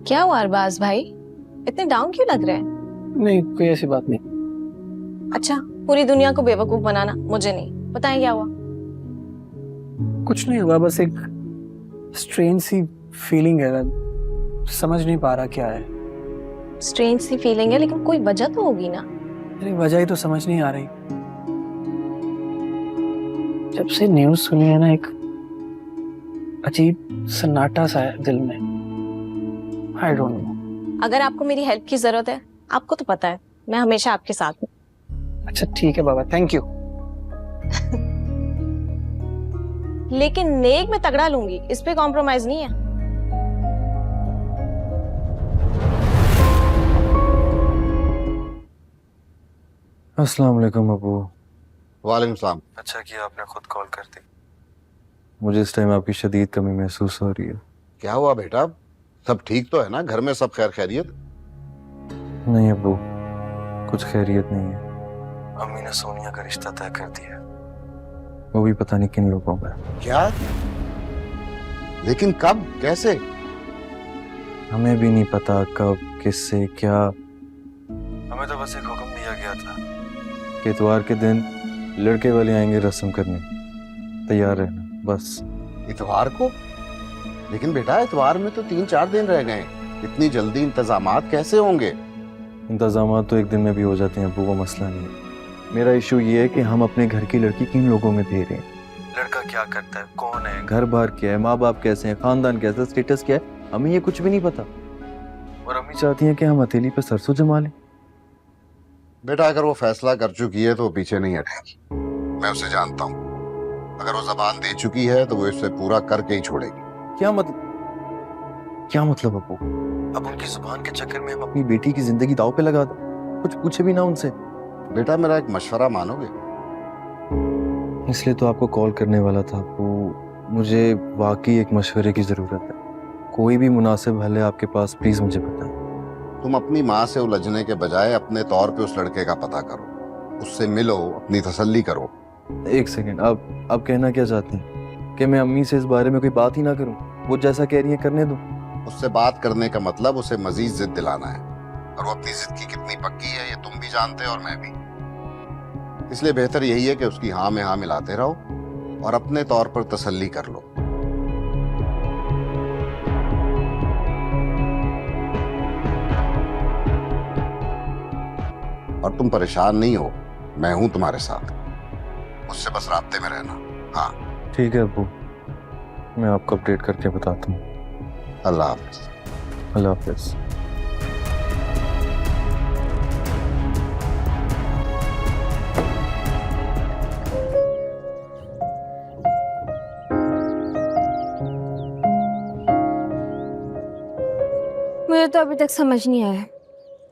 क्या हुआ अरबाज भाई, इतने डाउन क्यों लग रहे हैं? नहीं, कोई ऐसी बात नहीं। अच्छा, पूरी दुनिया को बेवकूफ बनाना मुझे नहीं, बताएं क्या हुआ? कुछ नहीं हुआ, बस एक स्ट्रेंज सी फीलिंग है, समझ नहीं पा रहा क्या है। स्ट्रेंज सी फीलिंग है, लेकिन कोई वजह तो होगी ना। अरे वजह ही तो समझ नहीं आ रही। जब से न्यूज़ सुनी है ना, एक अजीब सन्नाटा सा है दिल में। I don't know. अगर आपको मेरी हेल्प की जरूरत है, आपको तो पता है मैं हमेशा आपके साथ हूँ। अच्छा ठीक है बाबा, थैंक यू। लेकिन नेक में तगड़ा लूंगी, इस पे कॉम्प्रोमाइज नहीं है। अस्सलाम वालेकुम अबू। वालेकुम सलाम। अच्छा किया आपने खुद कॉल कर दी। मुझे इस टाइम आपकी शदीद कमी महसूस हो रही है। क्या हुआ बेटा, सब ठीक तो है ना? घर में सब खैर खैरियत? नहीं अबू, कुछ खैरियत नहीं है। अम्मी ने सोनिया का रिश्ता तय कर दिया, वो भी पता नहीं किन लोगों में। क्या? लेकिन कब, कैसे? हमें भी नहीं पता कब, किससे, क्या। हमें तो बस एक हुक्म दिया गया था कि इतवार के दिन लड़के वाले आएंगे रस्म करने, तैयार रहना, बस। इतवार को? लेकिन बेटा इतवार में तो 3-4 दिन रह गए, इतनी जल्दी इंतजामात कैसे होंगे? इंतजामात तो एक दिन में भी हो जाते हैं अबू, वो मसला नहीं है। मेरा इशू ये है कि हम अपने घर की लड़की किन लोगों में दे रहे हैं। लड़का क्या करता है, कौन है, घर बार क्या है, माँ बाप कैसे हैं, खानदान कैसा है, स्टेटस क्या है, हमें ये कुछ भी नहीं पता। और अम्मी चाहती हैं कि हम हथेली पे सरसों जमा लें। बेटा अगर वो फैसला कर चुकी है तो वो पीछे नहीं हटेगी, मैं उसे जानता हूँ। अगर वो जबान दे चुकी है तो वो इसे पूरा करके ही छोड़ेगी। क्या मतलब अबू? अब उनकी जुबान के चक्कर में हम अपनी बेटी की जिंदगी दांव पे लगा दें, कुछ पूछे भी ना उनसे। बेटा मेरा एक मशवरा मानोगे? इसलिए तो आपको कॉल करने वाला था अबू, मुझे वाकई एक मशवरे की जरूरत है। कोई भी मुनासिब हल है आपके पास, प्लीज मुझे बताएं। तुम अपनी माँ से उलझने के बजाय अपने तौर पे उस लड़के का पता करो, उससे मिलो, अपनी तसल्ली करो। एक सेकेंड, अब कहना क्या चाहते हैं कि मैं अम्मी से इस बारे में कोई बात ही ना करूं? वो जैसा कह रही है करने दो। उससे बात करने का मतलब उसे मजीद जिद दिलाना है, और वो अपनी जिद की कितनी पक्की है ये तुम भी जानते हो और मैं भी। इसलिए बेहतर यही है कि उसकी हाँ में हाँ मिलाते रहो और अपने तौर पर तसल्ली कर लो। और तुम परेशान नहीं हो, मैं हूं तुम्हारे साथ, मुझसे बस राब्ते में रहना। हाँ ठीक है अबू, मैं आपको अपडेट करके बताता हूँ। अल्लाह हाफिज। अल्लाह हाफिज। मुझे तो अभी तक समझ नहीं आया,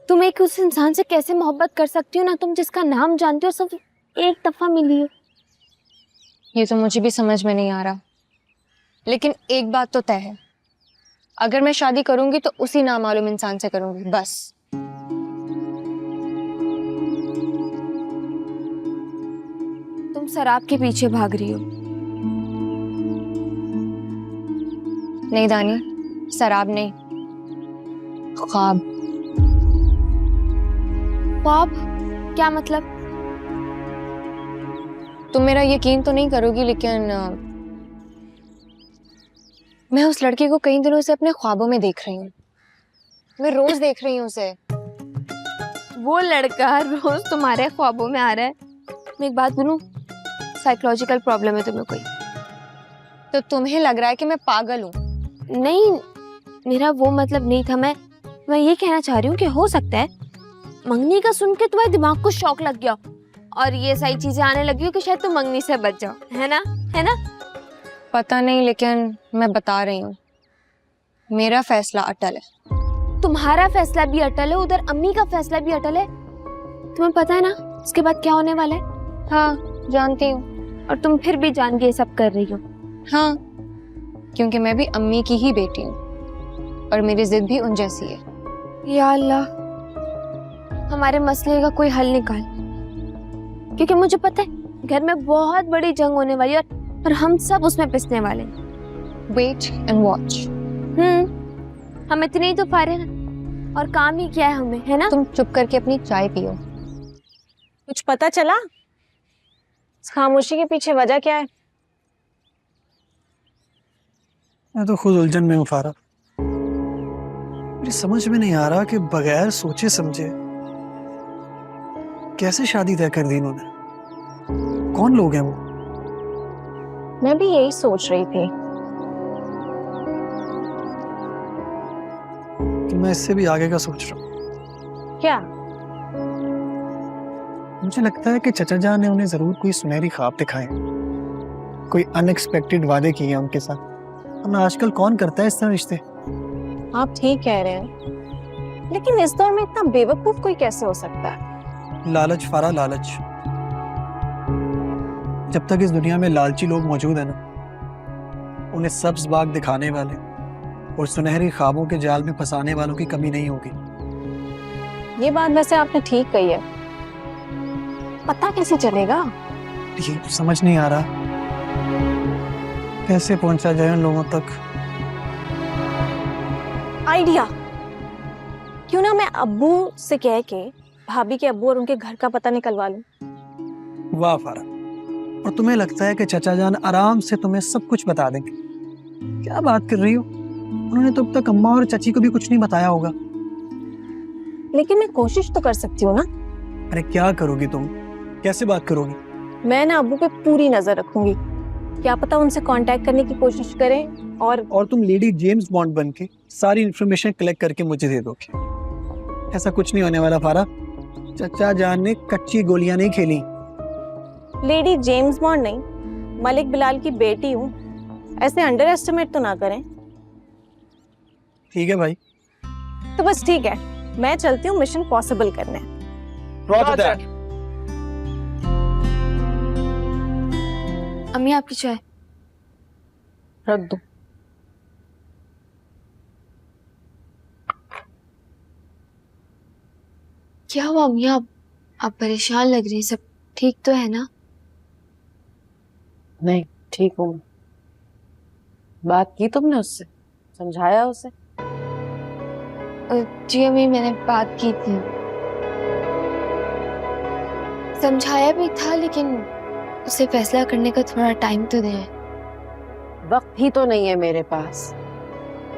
तुम एक उस इंसान से कैसे मोहब्बत कर सकती हो ना, तुम जिसका नाम जानती हो, सिर्फ एक दफा मिली हो। ये तो मुझे भी समझ में नहीं आ रहा, लेकिन एक बात तो तय है, अगर मैं शादी करूंगी तो उसी नामालूम इंसान से करूंगी, बस। तुम शराब के पीछे भाग रही हो। नहीं दानी, शराब नहीं, ख्वाब। ख्वाब? क्या मतलब? तुम मेरा यकीन तो नहीं करोगी, लेकिन मैं उस लड़के को कई दिनों से अपने ख्वाबों में देख रही हूँ। मैं रोज देख रही हूँ उसे। वो लड़का रोज तुम्हारे ख्वाबों में आ रहा है? मैं एक बात बोलूं, साइकोलॉजिकल प्रॉब्लम है तुम्हें कोई। तो तुम्हें लग रहा है कि मैं पागल हूँ? नहीं, मेरा वो मतलब नहीं था। मैं ये कहना चाह रही हूँ कि हो सकता है मंगनी का सुन के तुम्हारे दिमाग को शौक लग गया और ये सारी चीजें आने लगी हो कि शायद तुम मंगनी से बच जाओ, है ना? है ना? पता नहीं, लेकिन मैं बता रही हूँ, मेरा फैसला अटल है। तुम्हारा फैसला भी अटल है, उधर अम्मी का फैसला भी अटल है। तुम्हें पता है ना इसके बाद क्या होने वाला है? हाँ जानती हूँ। और तुम फिर भी जान के ये सब कर रही हो? हाँ, क्योंकि मैं भी अम्मी की ही बेटी हूँ और मेरी जिद भी उन जैसी है। या अल्लाह, हमारे मसले का कोई हल निकाल, क्योंकि मुझे पता है घर में बहुत बड़ी जंग होने वाली है और हम सब उसमें पिसने वाले हैं। Wait and watch. हम इतने ही तो फारे हैं और काम ही किया है हमें, है ना? तुम चुप करके अपनी चाय पियो। कुछ पता चला इस खामोशी के पीछे वजह क्या है? मैं तो खुद उलझन में हूँ फारा। मुझे समझ में नहीं आ रहा कि बगैर सोचे समझे कैसे शादी तय कर दी इन्होंने। कौन लोग हैं वो? मैं भी यही सोच रही थी। कि मैं इससे भी आगे का सोच रहा हूँ। क्या? मुझे लगता है कि चचा जान ने उन्हें जरूर कोई सुनहरी ख्वाब दिखाए, कोई अनएक्सपेक्टेड वादे किए हैं उनके साथ। वरना आजकल कौन करता है इस तरह रिश्ते? आप ठीक कह रहे हैं, लेकिन इस दौर में इतना बेवकूफ कोई कैसे हो सकता है? लालच फारा, लालच। जब तक इस दुनिया में लालची लोग मौजूद है ना, उन्हें सब्ज बाग दिखाने वाले और सुनहरी ख्वाबों के जाल में फंसाने वालों की कमी नहीं होगी। ये बात वैसे आपने ठीक कही है। पता कैसे चलेगा? ये समझ नहीं आ रहा कैसे पहुंचा जाए उन लोगों तक। आइडिया! क्यों ना मैं अब्बू से कह के भाभी के अब्बू और उनके घर का पता निकलवा लूं। वाह फारा, और तुम्हें लगता है कि चचा जान आराम से तुम्हें सब कुछ बता देंगे? क्या बात कर रही हो? उन्होंने तो अब तक अम्मा और चाची को भी कुछ नहीं बताया होगा। लेकिन मैं कोशिश तो कर सकती हूँ ना। अरे क्या करोगी तुम? कैसे बात करोगी? मैं ना अब्बू पे पूरी नजर रखूंगी। क्या पता उनसे कांटेक्ट करने की कोशिश करें और तुम लेडी जेम्स बॉन्ड बन के सारी इंफॉर्मेशन कलेक्ट करके मुझे दे दोगे। ऐसा कुछ नहीं होने वाला फारा। चचा जान ने कच्ची गोलियां नहीं खेली। लेडी जेम्स बॉन्ड नहीं, मलिक बिलाल की बेटी हूँ। ऐसे अंडर एस्टिमेट तो ना करें। ठीक है भाई। तो बस ठीक है, मैं चलती हूँ मिशन पॉसिबल करने। Roger that. अम्मी आपकी चाय। रख दो। क्या हुआ अम्मी? आप परेशान लग रही हैं। सब ठीक तो है ना? नहीं, ठीक हूँ। बात की तुमने उससे? समझाया उसे? जी अम्मी, मैंने बात की थी, समझाया भी था, लेकिन उसे फैसला करने का थोड़ा टाइम तो दे। वक्त ही तो नहीं है मेरे पास।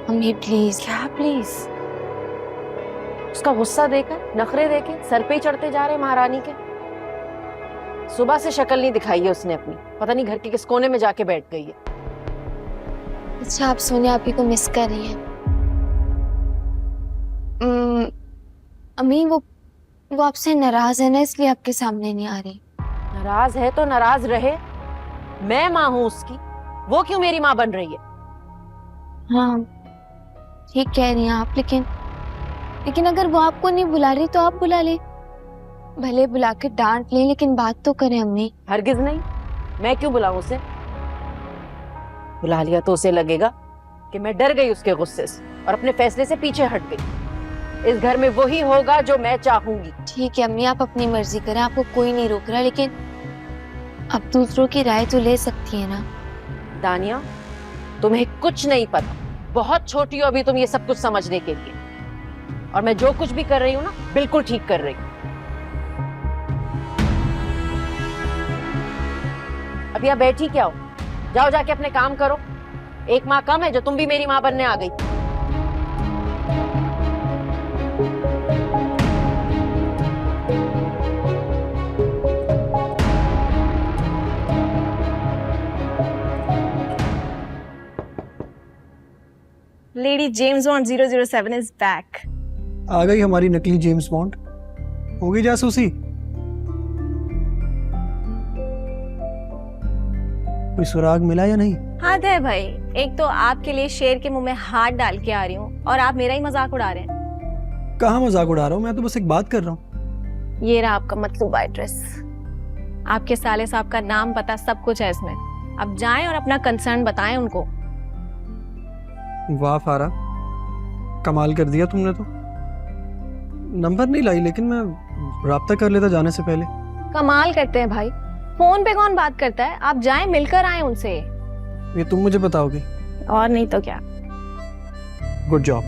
अम्मी प्लीज। क्या प्लीज? उसका गुस्सा देकर, नखरे देके सर पे ही चढ़ते जा रहे महारानी के। सुबह से शक्ल नहीं दिखाई है उसने अपनी। पता नहीं घर के किस कोने में जाके बैठ गई है। अच्छा, आप सोनिया आपी को मिस कर रही हैं? अम्मी वो आपसे नाराज है ना, इसलिए आपके सामने नहीं आ रही। नाराज है तो नाराज रहे। मैं माँ हूँ उसकी, वो क्यों मेरी माँ बन रही है? हाँ ठीक कह रही हैं आप, लेकिन अगर वो आपको नहीं बुला रही तो आप बुला ले। भले बुला के डांट लें, लेकिन बात तो करें अम्मी। हरगिज नहीं। मैं क्यों बुलाऊं उसे? बुला लिया तो उसे लगेगा कि मैं डर गई उसके गुस्से से और अपने फैसले से पीछे हट गई। इस घर में वही होगा जो मैं चाहूंगी। ठीक है अम्मी, आप अपनी मर्जी करें, आपको कोई नहीं रोक रहा, लेकिन अब दूसरों की राय तो ले सकती है ना। दानिया, तुम्हें कुछ नहीं पता। बहुत छोटी हो अभी तुम ये सब कुछ समझने के लिए। और मैं जो कुछ भी कर रही हूँ ना, बिल्कुल ठीक कर रही हूँ। अभी आप बैठी क्या हो? जाओ जाके अपने काम करो। एक माँ कम है जो तुम भी मेरी माँ बनने आ गई। Lady James Bond 007 is back. आ गई हमारी नकली जेम्स बॉन्ड। हो गई जासूसी? कोई सुराग मिला या नहीं? हाथ है भाई। एक तो आपके लिए शेर के मुंह में हाथ डाल के आ रही हूँ और आप मेरा ही मजाक उड़ा रहे हैं। कहाँ मजाक उड़ा रहा हूँ? मैं तो बस एक बात कर रहा हूँ। ये रहा आपका मतलूबा एड्रेस। आपके साले साहब का नाम पता सब कुछ है इसमें। अब जाएं और अपना कंसर्न बताएं उनको। वाह फारा, कमाल कर दिया तुमने तो। नंबर नहीं लाई, लेकिन मैं राब्ता कर लेता जाने से पहले। कमाल करते हैं भाई। फोन पे कौन बात करता है? आप जाएं, मिलकर आए उनसे। ये तुम मुझे बताओगे? और नहीं तो क्या। Good job.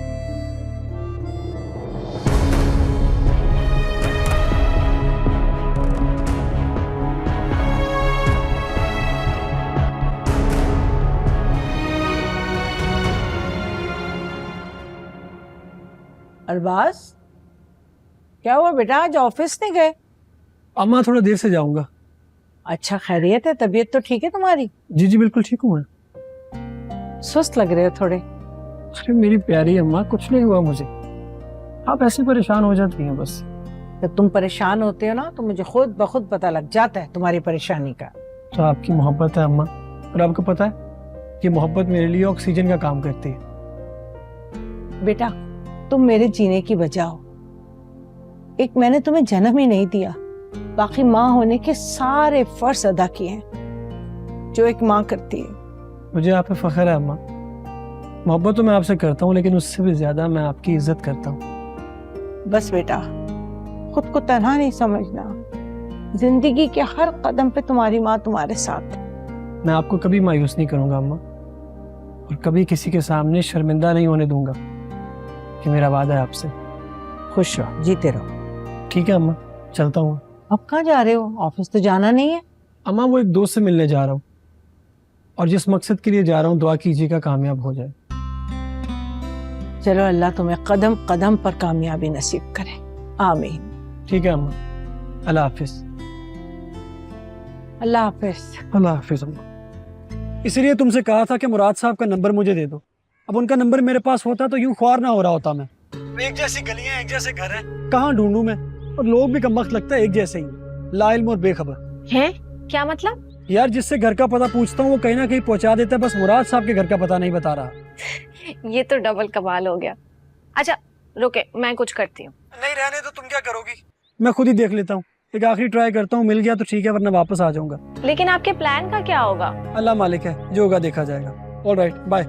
अरबाज, क्या हुआ बेटा, आज ऑफिस नहीं गए? अम्मा थोड़ा देर से जाऊंगा। अच्छा, खैरियत है? तबीयत तो ठीक है तुम्हारी? जी जी बिल्कुल ठीक हूँ मैं। सुस्त लग रहे हो थोड़े। अरे मेरी प्यारी अम्मा, कुछ नहीं हुआ मुझे, आप ऐसे परेशान हो जाती हैं बस। जब तुम परेशान होते हो ना तो मुझे खुद ब खुद पता लग जाता है तुम्हारी परेशानी का। तो आपकी मोहब्बत है अम्मा, और आपको पता है कि मोहब्बत मेरे लिए ऑक्सीजन का काम करती है। बेटा, तुम मेरे जीने की वजह हो। एक मैंने तुम्हें जन्म ही नहीं दिया, बाकी माँ होने के सारे फर्ज अदा किए हैं जो एक माँ करती है। मुझे आप पे फख्र है अम्मा। मोहब्बत तो मैं आपसे करता हूँ, लेकिन उससे भी ज्यादा मैं आपकी इज्जत करता हूँ। बस बेटा, खुद को तन्हा नहीं समझना। जिंदगी के हर कदम पे तुम्हारी माँ तुम्हारे साथ है। मैं आपको कभी मायूस नहीं करूंगा अम्मा, और कभी किसी के सामने शर्मिंदा नहीं होने दूंगा, कि मेरा वादा है आपसे। खुश रहो, जीते रहो। ठीक है अम्मा, चलता हूँ। अब कहाँ जा रहे हो? ऑफिस तो जाना नहीं है? अम्मा वो एक दोस्त से मिलने जा रहा हूँ, और जिस मकसद के लिए जा रहा हूँ दुआ कीजिएगा कामयाब हो जाए। चलो, अल्लाह तुम्हें कदम कदम पर कामयाबी नसीब करे। आमीन। ठीक है अम्मा, अल्लाह हाफिज। अल्लाह हाफिज। अल्लाह हाफिज अम्मा। इसलिए तुमसे कहा था कि मुराद साहब का नंबर मुझे दे दो। अब उनका नंबर मेरे पास होता तो यूं ख्वार ना हो रहा होता मैं। एक जैसी गलियां, एक जैसे घर हैं, कहाँ ढूंढूं मैं? और लोग भी कम वक्त लगता है एक जैसे ही, लाइल्म और बेखबर हैं? क्या मतलब? यार जिससे घर का पता पूछता हूँ वो कहीं ना कहीं पहुंचा देता है, बस मुराद साहब के घर का पता नहीं बता रहा। ये तो डबल कमाल हो गया। अच्छा रुके, मैं कुछ करती हूँ। नहीं रहने तो तुम क्या करोगी? मैं खुद ही देख लेता हूँ, एक आखिरी ट्राई करता हूँ, मिल गया तो ठीक है, वरना वापस आ जाऊंगा। लेकिन आपके प्लान का क्या होगा? अल्लाह मालिक है, जो होगा देखा जाएगा। Alright, bye.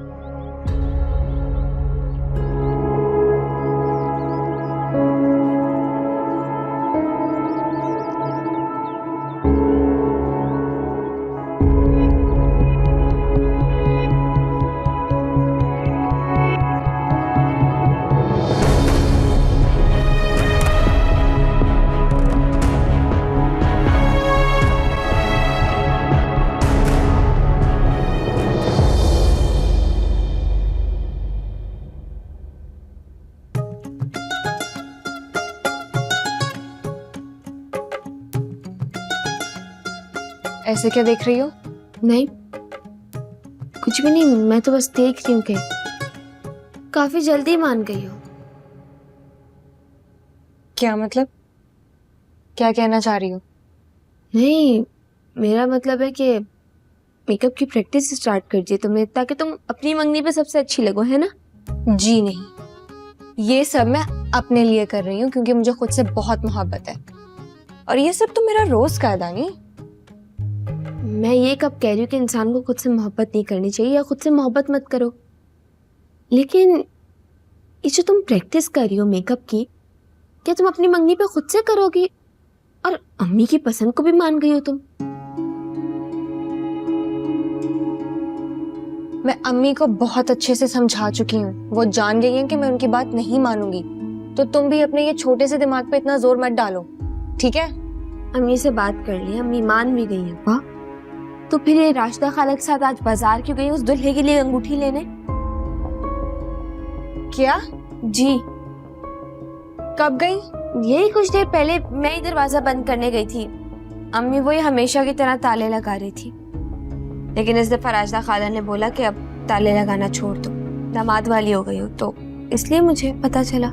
ऐसे क्या देख रही हो? नहीं, कुछ भी नहीं, मैं तो बस देख रही हूँ कि काफी जल्दी मान गई हो। क्या मतलब? क्या कहना चाह रही हो? नहीं, मेरा मतलब है कि मेकअप की प्रैक्टिस स्टार्ट कर दिए तुमने, ताकि तुम अपनी मंगनी पे सबसे अच्छी लगो, है ना? जी नहीं, ये सब मैं अपने लिए कर रही हूँ क्योंकि मुझे खुद से बहुत मोहब्बत है, और ये सब तो मेरा रोज का अदा नहीं। मैं ये कब कह रही हूँ कि इंसान को खुद से मोहब्बत नहीं करनी चाहिए या खुद से मोहब्बत मत करो, लेकिन ये जो तुम प्रैक्टिस कर रही हो मेकअप की, क्या तुम अपनी मंगनी पे खुद से करोगी? और अम्मी की पसंद को भी मान गई हो तुम। मैं अम्मी को बहुत अच्छे से समझा चुकी हूँ, वो जान गई हैं कि मैं उनकी बात नहीं मानूंगी, तो तुम भी अपने ये छोटे से दिमाग पे इतना जोर मत डालो, ठीक है? अम्मी से बात कर ली, अम्मी मान भी गई है। वाह, तो फिर ये राशिदा खाला के साथ आज बाजार क्यों गई उस दूल्हे के लिए अंगूठी लेने? क्या? जी, कब गई? यही कुछ देर पहले मैं ही दरवाजा बंद करने गई थी। अम्मी वो हमेशा की तरह ताले लगा रही थी, लेकिन इस दफा राशिदा खाला ने बोला कि अब ताले लगाना छोड़ दो, दामाद वाली हो गई हो, तो इसलिए मुझे पता चला।